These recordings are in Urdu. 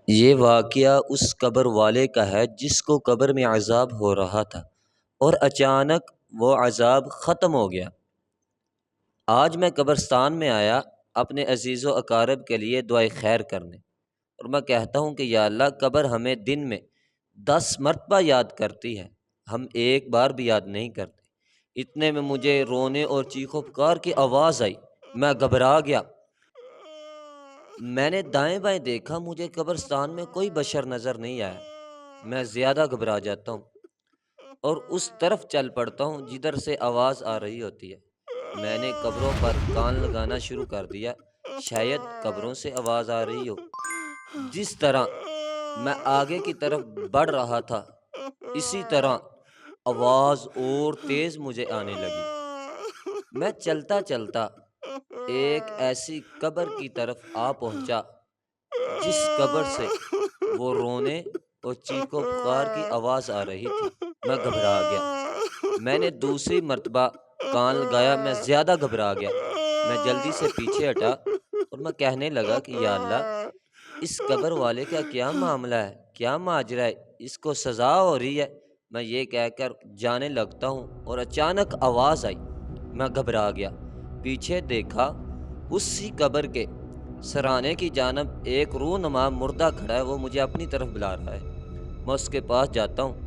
یہ واقعہ اس قبر والے کا ہے جس کو قبر میں عذاب ہو رہا تھا اور اچانک وہ عذاب ختم ہو گیا۔ آج میں قبرستان میں آیا اپنے عزیز و اقارب کے لیے دعائے خیر کرنے، اور میں کہتا ہوں کہ یا اللہ، قبر ہمیں دن میں 10 مرتبہ یاد کرتی ہے، ہم ایک بار بھی یاد نہیں کرتے۔ اتنے میں مجھے رونے اور چیخو پکار کی آواز آئی، میں گھبرا گیا۔ میں نے دائیں بائیں دیکھا، مجھے قبرستان میں کوئی بشر نظر نہیں آیا۔ میں زیادہ گھبرا جاتا ہوں اور اس طرف چل پڑتا ہوں جدھر سے آواز آ رہی ہوتی ہے۔ میں نے قبروں پر کان لگانا شروع کر دیا، شاید قبروں سے آواز آ رہی ہو۔ جس طرح میں آگے کی طرف بڑھ رہا تھا، اسی طرح آواز اور تیز مجھے آنے لگی۔ میں چلتا چلتا ایک ایسی قبر کی طرف آ پہنچا جس قبر سے وہ رونے اور چیخو پکار کی آواز آ رہی تھی۔ میں گھبرا گیا، میں نے دوسری مرتبہ کان لگایا، میں زیادہ گھبرا گیا۔ میں جلدی سے پیچھے ہٹا اور میں کہنے لگا کہ یا اللہ، اس قبر والے کا کیا معاملہ ہے، کیا ماجرا ہے، اس کو سزا ہو رہی ہے۔ میں یہ کہہ کر جانے لگتا ہوں اور اچانک آواز آئی، میں گھبرا گیا۔ پیچھے دیکھا، اسی قبر کے سرانے کی جانب ایک رونما مردہ کھڑا ہے، وہ مجھے اپنی طرف بلا رہا ہے۔ میں اس کے پاس جاتا ہوں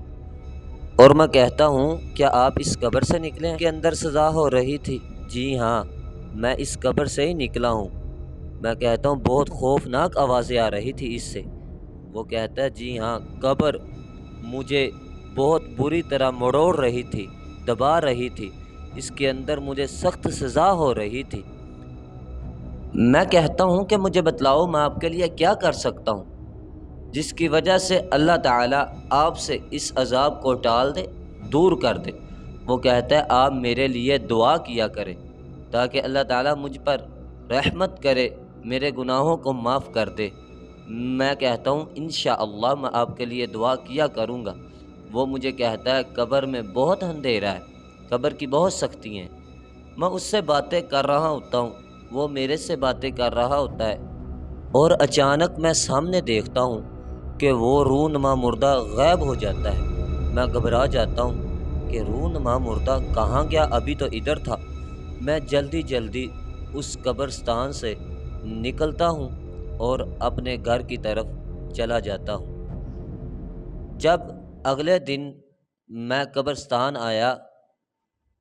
اور میں کہتا ہوں، کیا آپ اس قبر سے نکلے ہیں کہ اندر سزا ہو رہی تھی؟ جی ہاں، میں اس قبر سے ہی نکلا ہوں۔ میں کہتا ہوں، بہت خوفناک آوازیں آ رہی تھی اس سے۔ وہ کہتا ہے، جی ہاں، قبر مجھے بہت بری طرح مڑوڑ رہی تھی، دبا رہی تھی، اس کے اندر مجھے سخت سزا ہو رہی تھی۔ میں کہتا ہوں کہ مجھے بتلاؤ، میں آپ کے لیے کیا کر سکتا ہوں جس کی وجہ سے اللہ تعالیٰ آپ سے اس عذاب کو ٹال دے، دور کر دے۔ وہ کہتا ہے، آپ میرے لیے دعا کیا کریں تاکہ اللہ تعالیٰ مجھ پر رحمت کرے، میرے گناہوں کو معاف کر دے۔ میں کہتا ہوں، انشاءاللہ میں آپ کے لیے دعا کیا کروں گا۔ وہ مجھے کہتا ہے، قبر میں بہت اندھیرا ہے، قبر کی بہت سختی ہیں۔ میں اس سے باتیں کر رہا ہوتا ہوں، وہ میرے سے باتیں کر رہا ہوتا ہے، اور اچانک میں سامنے دیکھتا ہوں کہ وہ رونما مردہ غائب ہو جاتا ہے۔ میں گھبرا جاتا ہوں کہ رونما مردہ کہاں گیا، ابھی تو ادھر تھا۔ میں جلدی جلدی اس قبرستان سے نکلتا ہوں اور اپنے گھر کی طرف چلا جاتا ہوں۔ جب اگلے دن میں قبرستان آیا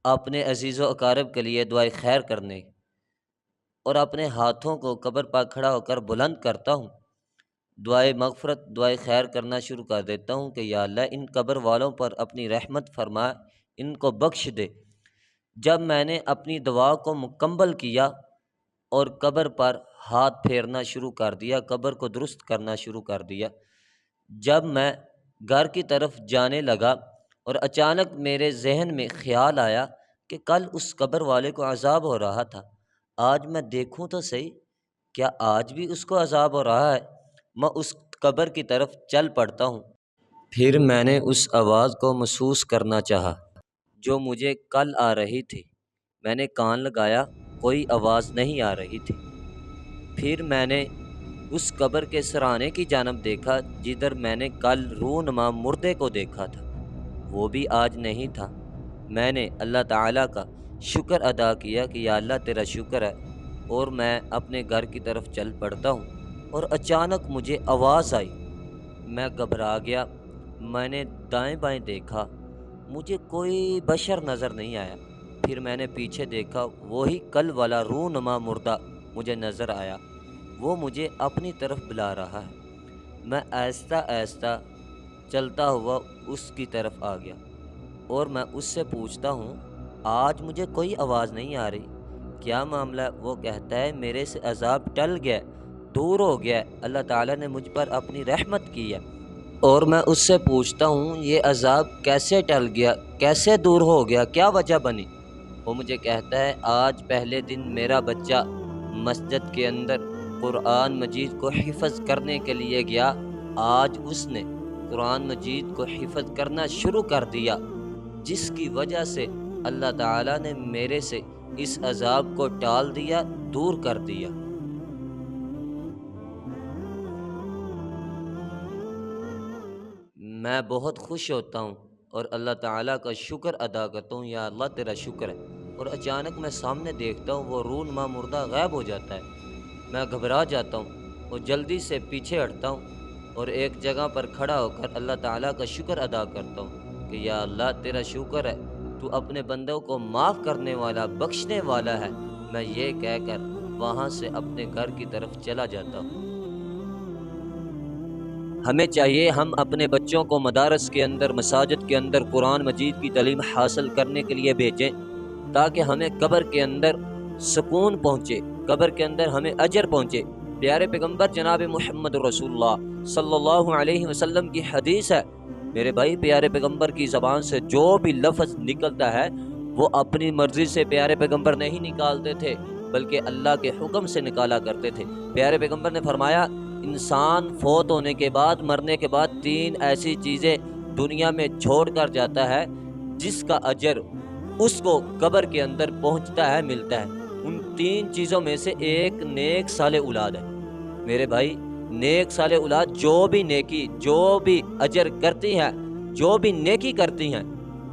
اپنے عزیز و اقارب کے لیے دعائے خیر کرنے، اور اپنے ہاتھوں کو قبر پر کھڑا ہو کر بلند کرتا ہوں، دعائے مغفرت، دعائے خیر کرنا شروع کر دیتا ہوں کہ یا اللہ، ان قبر والوں پر اپنی رحمت فرما، ان کو بخش دے۔ جب میں نے اپنی دعا کو مکمل کیا اور قبر پر ہاتھ پھیرنا شروع کر دیا، قبر کو درست کرنا شروع کر دیا، جب میں گھر کی طرف جانے لگا اور اچانک میرے ذہن میں خیال آیا کہ کل اس قبر والے کو عذاب ہو رہا تھا، آج میں دیکھوں تو صحیح، کیا آج بھی اس کو عذاب ہو رہا ہے؟ میں اس قبر کی طرف چل پڑتا ہوں۔ پھر میں نے اس آواز کو محسوس کرنا چاہا جو مجھے کل آ رہی تھی۔ میں نے کان لگایا، کوئی آواز نہیں آ رہی تھی۔ پھر میں نے اس قبر کے سرانے کی جانب دیکھا جدھر میں نے کل رونما مردے کو دیکھا تھا، وہ بھی آج نہیں تھا۔ میں نے اللہ تعالیٰ کا شکر ادا کیا کہ یا اللہ، تیرا شکر ہے، اور میں اپنے گھر کی طرف چل پڑتا ہوں، اور اچانک مجھے آواز آئی۔ میں گھبرا گیا، میں نے دائیں بائیں دیکھا، مجھے کوئی بشر نظر نہیں آیا۔ پھر میں نے پیچھے دیکھا، وہی کل والا رونما مردہ مجھے نظر آیا، وہ مجھے اپنی طرف بلا رہا ہے۔ میں آہستہ آہستہ چلتا ہوا اس کی طرف آ گیا اور میں اس سے پوچھتا ہوں، آج مجھے کوئی آواز نہیں آ رہی، کیا معاملہ ہے؟ وہ کہتا ہے، میرے سے عذاب ٹل گیا، دور ہو گیا، اللہ تعالیٰ نے مجھ پر اپنی رحمت کی ہے۔ اور میں اس سے پوچھتا ہوں، یہ عذاب کیسے ٹل گیا، کیسے دور ہو گیا، کیا وجہ بنی؟ وہ مجھے کہتا ہے، آج پہلے دن میرا بچہ مسجد کے اندر قرآن مجید کو حفظ کرنے کے لیے گیا، آج اس نے قرآن مجید کو حفظ کرنا شروع کر دیا، جس کی وجہ سے اللہ تعالیٰ نے میرے سے اس عذاب کو ٹال دیا، دور کر دیا۔ میں بہت خوش ہوتا ہوں اور اللہ تعالیٰ کا شکر ادا کرتا ہوں، یا اللہ تیرا شکر ہے، اور اچانک میں سامنے دیکھتا ہوں وہ رونما مردہ غائب ہو جاتا ہے۔ میں گھبرا جاتا ہوں اور جلدی سے پیچھے ہٹتا ہوں اور ایک جگہ پر کھڑا ہو کر اللہ تعالیٰ کا شکر ادا کرتا ہوں کہ یا اللہ تیرا شکر ہے، تو اپنے بندوں کو معاف کرنے والا، بخشنے والا ہے۔ میں یہ کہہ کر وہاں سے اپنے گھر کی طرف چلا جاتا ہوں۔ ہمیں چاہیے ہم اپنے بچوں کو مدارس کے اندر، مساجد کے اندر قرآن مجید کی تعلیم حاصل کرنے کے لیے بھیجیں، تاکہ ہمیں قبر کے اندر سکون پہنچے، قبر کے اندر ہمیں اجر پہنچے۔ پیارے پیغمبر جناب محمد رسول اللہ صلی اللہ علیہ وسلم کی حدیث ہے، میرے بھائی، پیارے پیغمبر کی زبان سے جو بھی لفظ نکلتا ہے وہ اپنی مرضی سے پیارے پیغمبر نہیں نکالتے تھے، بلکہ اللہ کے حکم سے نکالا کرتے تھے۔ پیارے پیغمبر نے فرمایا، انسان فوت ہونے کے بعد، مرنے کے بعد 3 ایسی چیزیں دنیا میں چھوڑ کر جاتا ہے جس کا اجر اس کو قبر کے اندر پہنچتا ہے، ملتا ہے۔ ان 3 چیزوں میں سے ایک نیک صالح اولاد ہے۔ میرے بھائی، نیک صالح اولاد جو بھی نیکی، جو بھی اجر کرتی ہے، جو بھی نیکی کرتی ہیں،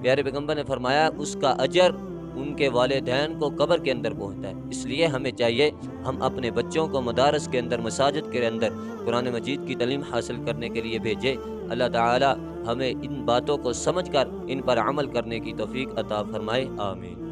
پیارے پیغمبر نے فرمایا اس کا اجر ان کے والدین کو قبر کے اندر پہنچتا ہے۔ اس لیے ہمیں چاہیے ہم اپنے بچوں کو مدارس کے اندر، مساجد کے اندر قرآن مجید کی تعلیم حاصل کرنے کے لیے بھیجیں۔ اللہ تعالی ہمیں ان باتوں کو سمجھ کر ان پر عمل کرنے کی توفیق عطا فرمائے، آمین۔